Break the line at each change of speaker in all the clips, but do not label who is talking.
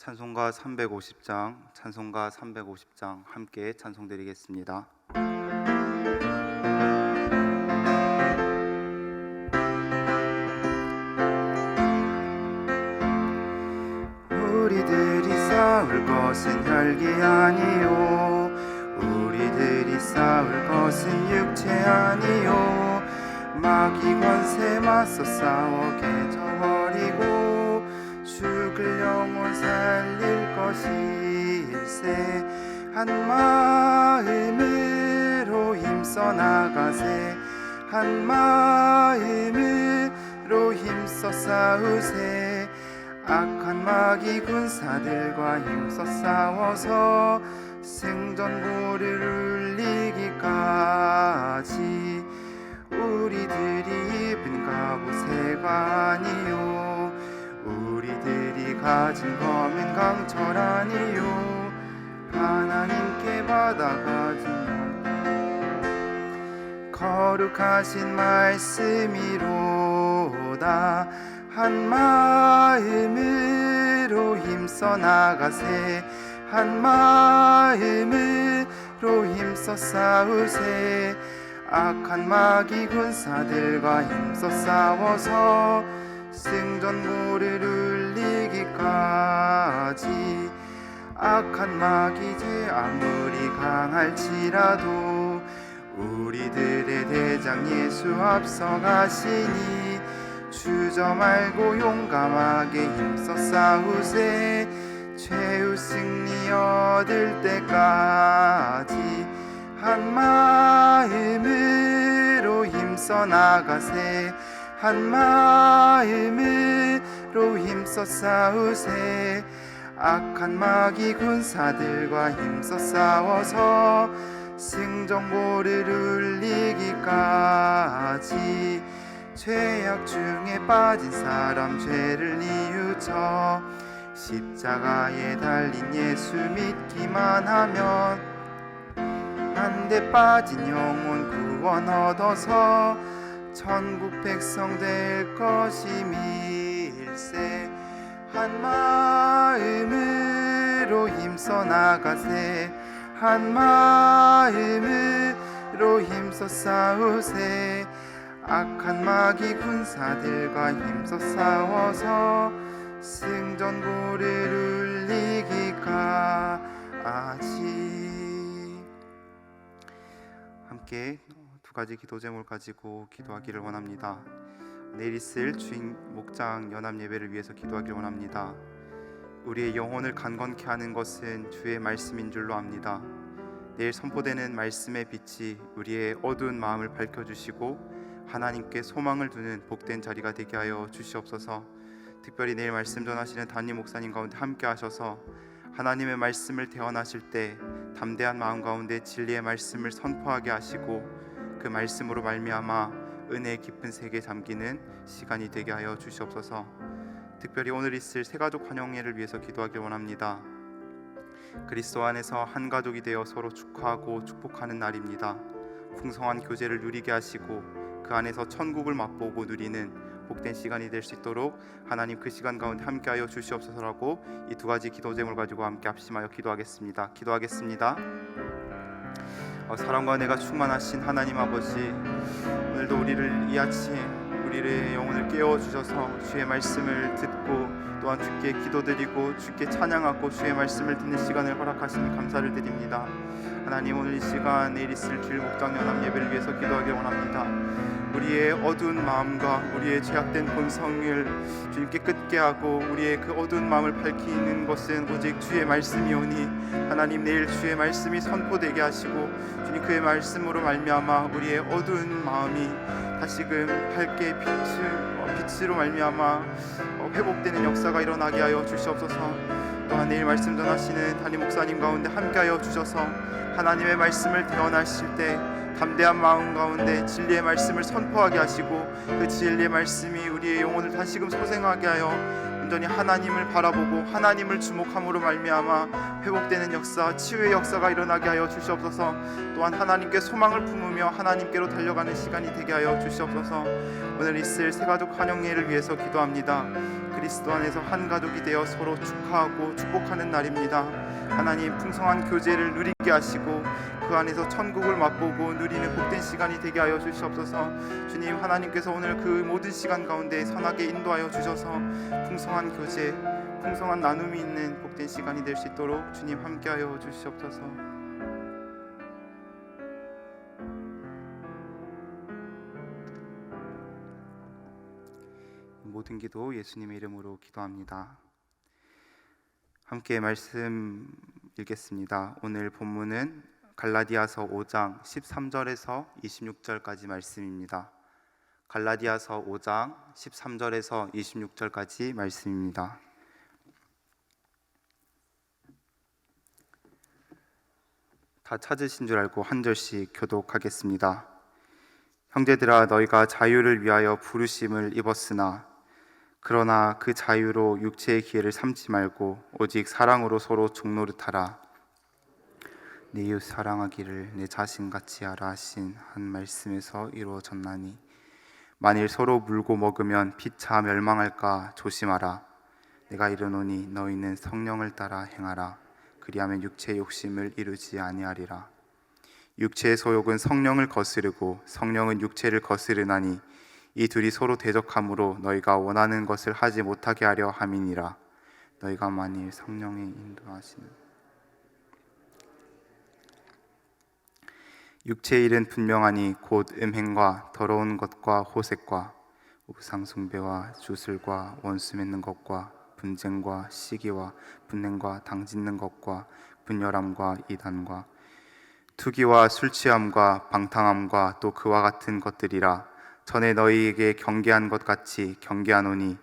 찬송가 350장 함께 찬송드리겠습니다. 우리들이 싸울 것은 혈기 아니요, 우리들이 싸울 것은 육체 아니요. 마귀 권세 맞서 싸워 깨져버리고 죽을 영혼 살릴 것일세. 한 마음으로 힘써 나가세, 한 마음으로 힘써 싸우세. 악한 마귀 군사들과 힘써 싸워서 승전고를 울리기까지. 우리들이 입은 갑옷새가 아니요, 우리들이 가진 검은 강철 아니요. 하나님께 받아가진 거룩하신 말씀이로다. 한 마음으로 힘써 나가세, 한 마음으로 힘써 싸우세. 악한 마귀 군사들과 힘써 싸워서 승전고를 울리기까지. 악한 마귀 제 아무리 강할지라도 우리들의 대장 예수 앞서가시니 주저 말고 용감하게 힘써 싸우세. 최후 승리 얻을 때까지. 한 마음으로 힘써 나가세, 한 마음으로 힘써 싸우세. 악한 마귀 군사들과 힘써 싸워서 승전고를 울리기까지. 죄악 중에 빠진 사람 죄를 뉘우쳐 십자가에 달린 예수 믿기만 하면 한데 빠진 영혼 구원 얻어서 천국 백성 될 것임일세. 한 마음으로 힘써 나가세, 한 마음으로 힘써 싸우세. 악한 마귀 군사들과 힘써 싸워서 승전고를 울리기까지. 함께 두 가지 기도 제목을 가지고 기도하기를 원합니다. 내일 있을 주인 목장 연합 예배를 위해서 기도하기를 원합니다. 우리의 영혼을 강건케 하는 것은 주의 말씀인 줄로 압니다. 내일 선포되는 말씀의 빛이 우리의 어두운 마음을 밝혀주시고 하나님께 소망을 두는 복된 자리가 되게 하여 주시옵소서. 특별히 내일 말씀 전하시는 담임 목사님 가운데 함께 하셔서 하나님의 말씀을 대언하실 때 담대한 마음 가운데 진리의 말씀을 선포하게 하시고 그 말씀으로 말미암아 은혜의 깊은 세계에 잠기는 시간이 되게 하여 주시옵소서. 특별히 오늘 있을 새가족 환영회를 위해서 기도하길 원합니다. 그리스도 안에서 한 가족이 되어 서로 축하하고 축복하는 날입니다. 풍성한 교제를 누리게 하시고 그 안에서 천국을 맛보고 누리는 복된 시간이 될 수 있도록 하나님 그 시간 가운데 함께하여 주시옵소서라고 이 두 가지 기도 제목을 가지고 함께 합심하여 기도하겠습니다. 사랑과 은혜가 충만하신 하나님 아버지, 오늘도 우리를 이 아침 우리의 영혼을 깨워주셔서 주의 말씀을 듣고 또한 주께 기도드리고 주께 찬양하고 주의 말씀을 듣는 시간을 허락하시니 감사를 드립니다. 하나님, 오늘 이 시간 내일 있을 주일 목장 연합 예배를 위해서 기도하길 원합니다. 우리의 어두운 마음과 우리의 죄악된 본성을 주님께 끝게 하고 우리의 그 어두운 마음을 밝히는 것은 오직 주의 말씀이오니 하나님, 내일 주의 말씀이 선포되게 하시고 주님 그의 말씀으로 말미암아 우리의 어두운 마음이 다시금 밝게 빛으로 말미암아 회복되는 역사가 일어나게 하여 주시옵소서. 또한 내일 말씀 전하시는 담임 목사님 가운데 함께하여 주셔서 하나님의 말씀을 대언하실 때 담대한 마음 가운데 진리의 말씀을 선포하게 하시고 그 진리의 말씀이 우리의 영혼을 다시금 소생하게 하여 온전히 하나님을 바라보고 하나님을 주목함으로 말미암아 회복되는 역사, 치유의 역사가 일어나게 하여 주시옵소서. 또한 하나님께 소망을 품으며 하나님께로 달려가는 시간이 되게 하여 주시옵소서. 오늘 있을 새가족 환영회를 위해서 기도합니다. 그리스도 안에서 한 가족이 되어 서로 축하하고 축복하는 날입니다. 하나님, 풍성한 교제를 누리게 하시고 그 안에서 천국을 맛보고 누리는 복된 시간이 되게 하여 주시옵소서. 주님, 하나님께서 오늘 그 모든 시간 가운데 선하게 인도하여 주셔서 풍성한 교제, 풍성한 나눔이 있는 복된 시간이 될 수 있도록 주님 함께하여 주시옵소서. 모든 기도 예수님의 이름으로 기도합니다. 함께 말씀 읽겠습니다. 오늘 본문은 갈라디아서 5장 13절에서 26절까지 말씀입니다. 갈라디아서 5장 13절에서 26절까지 말씀입니다. 다 찾으신 줄 알고 한 절씩 교독하겠습니다. 형제들아, 너희가 자유를 위하여 부르심을 입었으나 그러나 그 자유로 육체의 기회를 삼지 말고 오직 사랑으로 서로 종노릇하라. 내 이웃 사랑하기를 내 자신같이 하라 하신 한 말씀에서 이루어졌나니 만일 서로 물고 먹으면 피차 멸망할까 조심하라. 내가 이르노니 너희는 성령을 따라 행하라. 그리하면 육체의 욕심을 이루지 아니하리라. 육체의 소욕은 성령을 거스르고 성령은 육체를 거스르나니 이 둘이 서로 대적하므로 너희가 원하는 것을 하지 못하게 하려 함이니라. 너희가 만일 성령의 인도하시는 육체의 일은 분명하니 곧 음행과 더러운 것과 호색과 우상 숭배와 주술과 원수 맺는 것과 분쟁과 시기와 분냄과 당짓는 것과 분열함과 이단과 투기와 술취함과 방탕함과 또 그와 같은 것들이라. 전에 너희에게 경계한 것 같이 경계하노니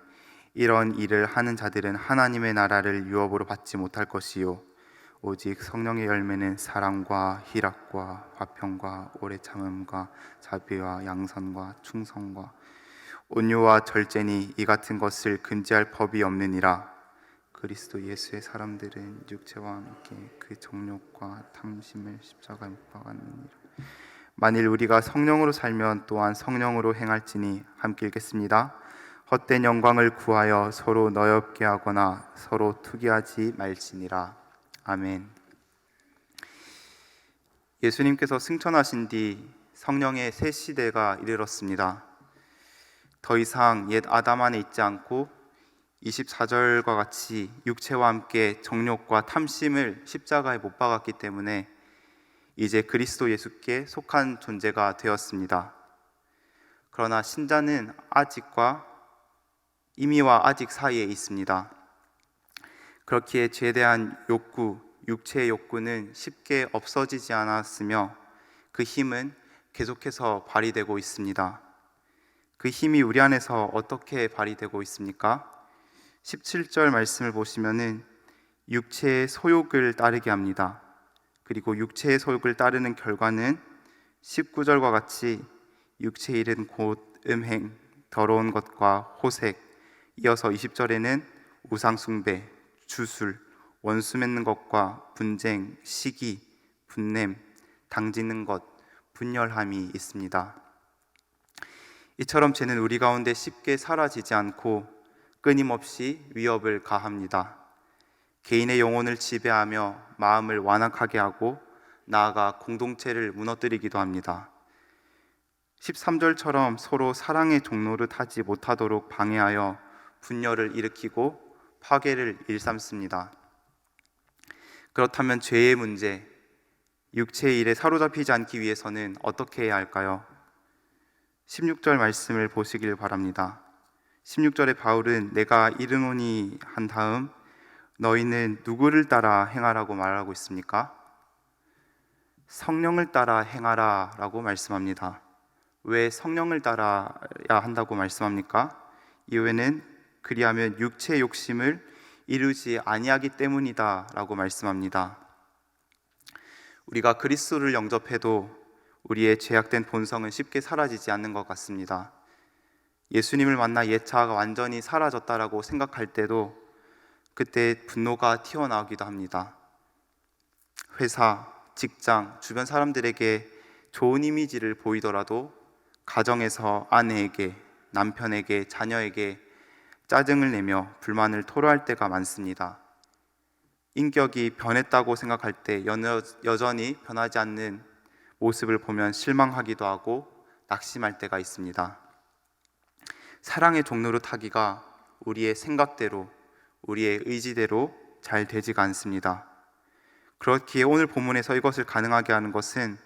이런 일을 하는 자들은 하나님의 나라를 유업으로 받지 못할 것이요 오직 성령의 열매는 사랑과 희락과 화평과 오래 참음과 자비와 양선과 충성과 온유와 절제니 이 같은 것을 금지할 법이 없느니라. 그리스도 예수의 사람들은 육체와 함께 그 정욕과 탐심을 십자가에 못 박았느니라. 만일 우리가 성령으로 살면 또한 성령으로 행할지니. 함께 읽겠습니다. 헛된 영광을 구하여 서로 너엽게 하거나 서로 투기하지 말지니라. 아멘. 예수님께서 승천하신 뒤 성령의 새 시대가 이르렀습니다. 더 이상 옛 아담 안에 있지 않고 24절과 같이 육체와 함께 정욕과 탐심을 십자가에 못 박았기 때문에 이제 그리스도 예수께 속한 존재가 되었습니다. 그러나 신자는 아직과 이미와 아직 사이에 있습니다. 그렇기에 죄에 대한 욕구, 육체의 욕구는 쉽게 없어지지 않았으며 그 힘은 계속해서 발휘되고 있습니다. 그 힘이 우리 안에서 어떻게 발휘되고 있습니까? 17절 말씀을 보시면은 육체의 소욕을 따르게 합니다. 그리고 육체의 소욕을 따르는 결과는 19절과 같이 육체의 일은 곧 음행, 더러운 것과 호색, 이어서 20절에는 우상숭배, 주술, 원수 맺는 것과 분쟁, 시기, 분냄, 당짓는 것, 분열함이 있습니다. 이처럼 죄는 우리 가운데 쉽게 사라지지 않고 끊임없이 위협을 가합니다. 개인의 영혼을 지배하며 마음을 완악하게 하고 나아가 공동체를 무너뜨리기도 합니다. 13절처럼 서로 사랑의 종로를 타지 못하도록 방해하여 분열을 일으키고 파괴를 일삼습니다. 그렇다면 죄의 문제, 육체의 일에 사로잡히지 않기 위해서는 어떻게 해야 할까요? 16절 말씀을 보시길 바랍니다. 16절에 바울은 내가 이르노니 한 다음 너희는 누구를 따라 행하라고 말하고 있습니까? 성령을 따라 행하라 라고 말씀합니다. 왜 성령을 따라야 한다고 말씀합니까? 이유에는 그리하면 육체의 욕심을 이루지 아니하기 때문이다 라고 말씀합니다. 우리가 그리스도를 영접해도 우리의 죄악된 본성은 쉽게 사라지지 않는 것 같습니다. 예수님을 만나 옛 자아가 완전히 사라졌다라고 생각할 때도 그때 분노가 튀어나오기도 합니다. 회사, 직장, 주변 사람들에게 좋은 이미지를 보이더라도 가정에서 아내에게, 남편에게, 자녀에게 짜증을 내며 불만을 토로할 때가 많습니다. 인격이 변했다고 생각할 때 여전히 변하지 않는 모습을 보면 실망하기도 하고 낙심할 때가 있습니다. 사랑의 종로로 타기가 우리의 생각대로, 우리의 의지대로 잘 되지가 않습니다. 그렇기에 오늘 본문에서 이것을 가능하게 하는 것은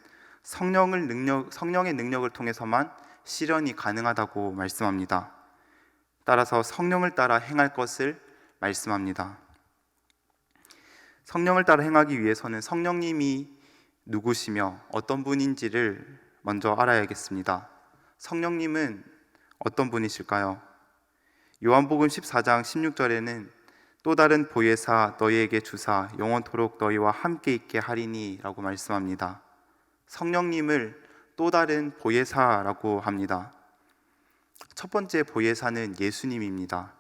성령의 능력을 통해서만 실현이 가능하다고 말씀합니다. 따라서 성령을 따라 행할 것을 말씀합니다. 성령을 따라 행하기 위해서는 성령님이 누구시며 어떤 분인지를 먼저 알아야겠습니다. 성령님은 어떤 분이실까요? 요한복음 14장 16절에는 또 다른 보혜사 너희에게 주사 영원토록 너희와 함께 있게 하리니 라고 말씀합니다. 성령님을 또 다른 보혜사라고 합니다. 첫 번째 보혜사는 예수님입니다.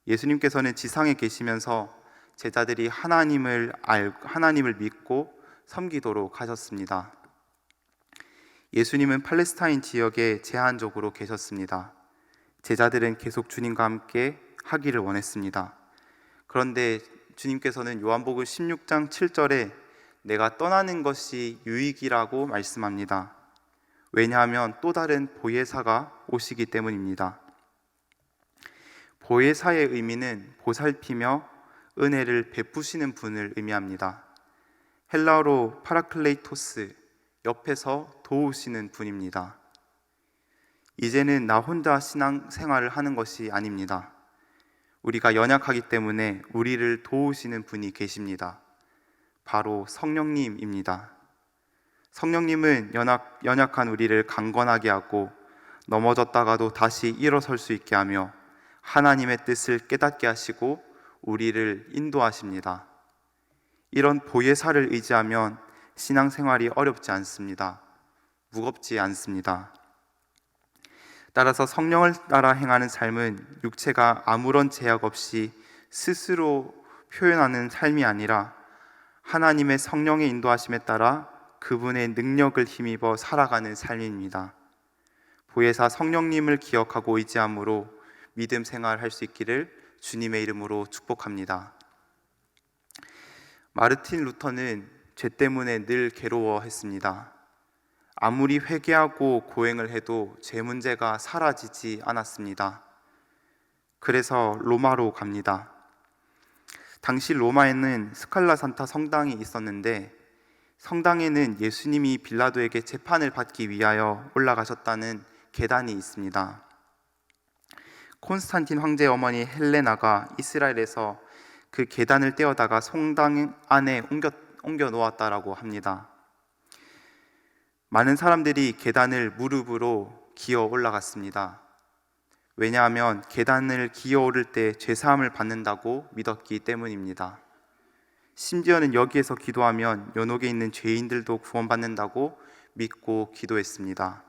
예수님께서는 지상에 계시면서 제자들이 하나님을 믿고 섬기도록 하셨습니다. 예수님은 팔레스타인 지역에 제한적으로 계셨습니다. 제자들은 계속 주님과 함께 하기를 원했습니다. 그런데 주님께서는 요한복음 16장 7절에 내가 떠나는 것이 유익이라고 말씀합니다. 왜냐하면 또 다른 보혜사가 오시기 때문입니다. 보혜사의 의미는 보살피며 은혜를 베푸시는 분을 의미합니다. 헬라어로 파라클레이토스, 옆에서 도우시는 분입니다. 이제는 나 혼자 신앙생활을 하는 것이 아닙니다. 우리가 연약하기 때문에 우리를 도우시는 분이 계십니다. 바로 성령님입니다. 성령님은 연약한 우리를 강건하게 하고 넘어졌다가도 다시 일어설 수 있게 하며 하나님의 뜻을 깨닫게 하시고 우리를 인도하십니다. 이런 보혜사를 의지하면 신앙생활이 어렵지 않습니다. 무겁지 않습니다. 따라서 성령을 따라 행하는 삶은 육체가 아무런 제약 없이 스스로 표현하는 삶이 아니라 하나님의 성령의 인도하심에 따라 그분의 능력을 힘입어 살아가는 삶입니다. 보혜사 성령님을 기억하고 의지함으로 믿음 생활할 수 있기를 주님의 이름으로 축복합니다. 마르틴 루터는 죄 때문에 늘 괴로워했습니다. 아무리 회개하고 고행을 해도 죄 문제가 사라지지 않았습니다. 그래서 로마로 갑니다. 당시 로마에는 스칼라 산타 성당이 있었는데 성당에는 예수님이 빌라도에게 재판을 받기 위하여 올라가셨다는 계단이 있습니다. 콘스탄틴 황제의 어머니 헬레나가 이스라엘에서 그 계단을 떼어다가 성당 안에 옮겨 놓았다라고 합니다. 많은 사람들이 계단을 무릎으로 기어 올라갔습니다. 왜냐하면 계단을 기어 오를 때 죄사함을 받는다고 믿었기 때문입니다. 심지어는 여기에서 기도하면 연옥에 있는 죄인들도 구원받는다고 믿고 기도했습니다.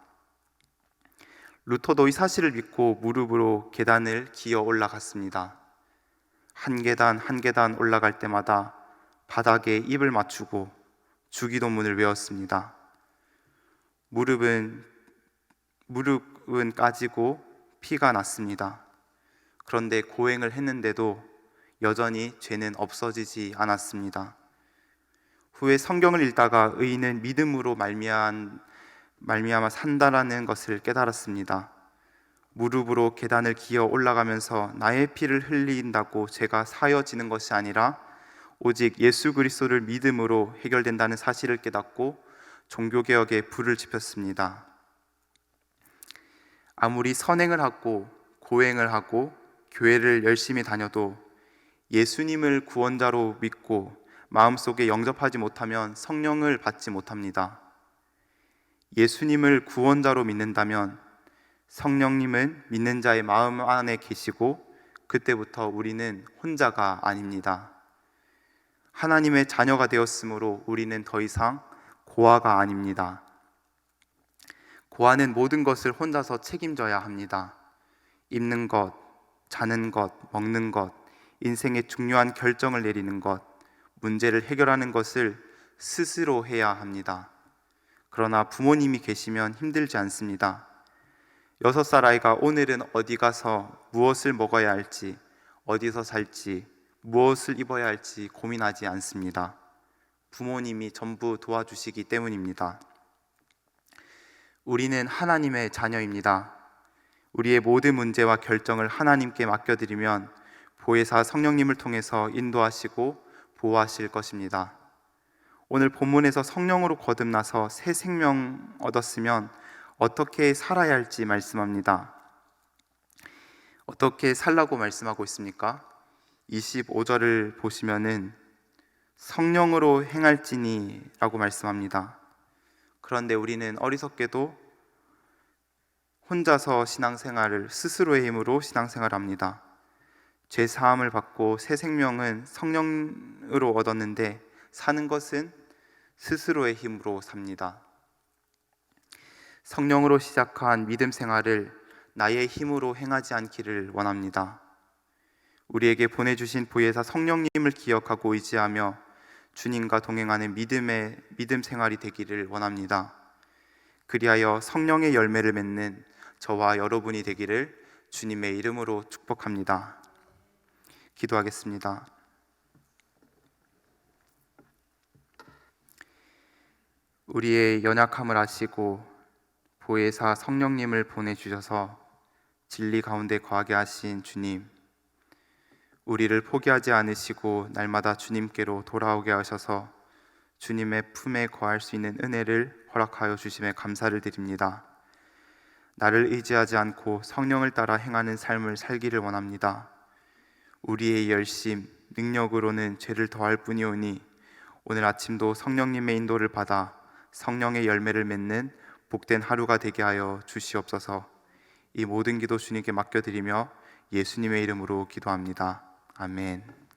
루터도 이 사실을 믿고 무릎으로 계단을 기어 올라갔습니다. 한 계단 한 계단 올라갈 때마다 바닥에 입을 맞추고 주기도문을 외웠습니다. 무릎은 까지고 피가 났습니다. 그런데 고행을 했는데도 여전히 죄는 없어지지 않았습니다. 후에 성경을 읽다가 의인은 믿음으로 말미암아 산다라는 것을 깨달았습니다. 무릎으로 계단을 기어 올라가면서 나의 피를 흘린다고 죄가 사여지는 것이 아니라 오직 예수 그리스도를 믿음으로 해결된다는 사실을 깨닫고 종교개혁에 불을 지폈습니다. 아무리 선행을 하고 고행을 하고 교회를 열심히 다녀도 예수님을 구원자로 믿고 마음속에 영접하지 못하면 성령을 받지 못합니다. 예수님을 구원자로 믿는다면 성령님은 믿는 자의 마음 안에 계시고 그때부터 우리는 혼자가 아닙니다. 하나님의 자녀가 되었으므로 우리는 더 이상 고아가 아닙니다. 고아는 모든 것을 혼자서 책임져야 합니다. 입는 것, 자는 것, 먹는 것, 인생의 중요한 결정을 내리는 것, 문제를 해결하는 것을 스스로 해야 합니다. 그러나 부모님이 계시면 힘들지 않습니다. 6살 아이가 오늘은 어디 가서 무엇을 먹어야 할지, 어디서 살지, 무엇을 입어야 할지 고민하지 않습니다. 부모님이 전부 도와주시기 때문입니다. 우리는 하나님의 자녀입니다. 우리의 모든 문제와 결정을 하나님께 맡겨드리면 보혜사 성령님을 통해서 인도하시고 보호하실 것입니다. 오늘 본문에서 성령으로 거듭나서 새 생명 얻었으면 어떻게 살아야 할지 말씀합니다. 어떻게 살라고 말씀하고 있습니까? 25절을 보시면은 성령으로 행할지니 라고 말씀합니다. 그런데 우리는 어리석게도 혼자서 신앙생활을 스스로의 힘으로 신앙생활을 합니다. 죄 사함을 받고 새 생명은 성령으로 얻었는데 사는 것은 스스로의 힘으로 삽니다. 성령으로 시작한 믿음 생활을 나의 힘으로 행하지 않기를 원합니다. 우리에게 보내주신 보혜사 성령님을 기억하고 의지하며 주님과 동행하는 믿음 생활이 되기를 원합니다. 그리하여 성령의 열매를 맺는 저와 여러분이 되기를 주님의 이름으로 축복합니다. 기도하겠습니다. 우리의 연약함을 아시고 보혜사 성령님을 보내주셔서 진리 가운데 거하게 하신 주님, 우리를 포기하지 않으시고 날마다 주님께로 돌아오게 하셔서 주님의 품에 거할 수 있는 은혜를 허락하여 주심에 감사를 드립니다. 나를 의지하지 않고 성령을 따라 행하는 삶을 살기를 원합니다. 우리의 열심, 능력으로는 죄를 더할 뿐이오니 오늘 아침도 성령님의 인도를 받아 성령의 열매를 맺는 복된 하루가 되게 하여 주시옵소서. 이 모든 기도 주님께 맡겨드리며 예수님의 이름으로 기도합니다. 아멘.